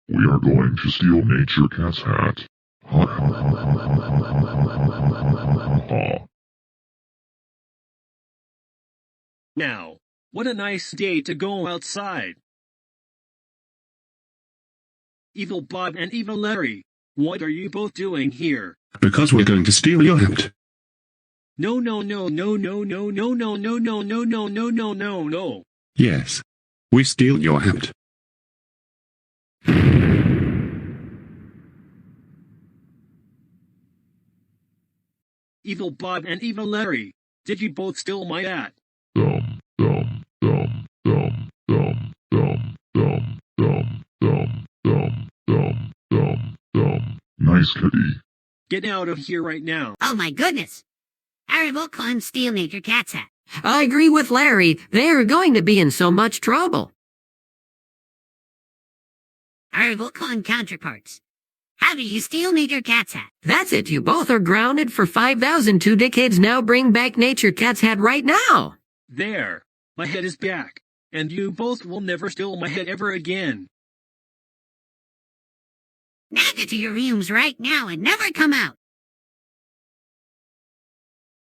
We are going to steal Nature Cat's hat. Ha ha ha ha ha ha ha ha ha. Now, what a nice day to go outside. Evil Bob and Evil Larry, what are you both doing here? Because we're going to steal your hat. No, no, no, no, no, no, no, no, no, no, no, no, no, no, no, no. Yes. We steal your hat. Evil Bob and Evil Larry, did you both steal my hat? Dum dum dum dum dum dum dum dum dum dum dum dum dum. Nice kitty. Get out of here right now. Oh my goodness! Harry will climb steal Nature Cat's hat. I agree with Larry. They're going to be in so much trouble. Harry will climb counterparts. How do you steal Nature Cat's hat? That's it. You both are grounded for 5,002 decades. Now bring back Nature Cat's hat right now. There, my head is back, and you both will never steal my head ever again. Now get to your rooms right now and never come out.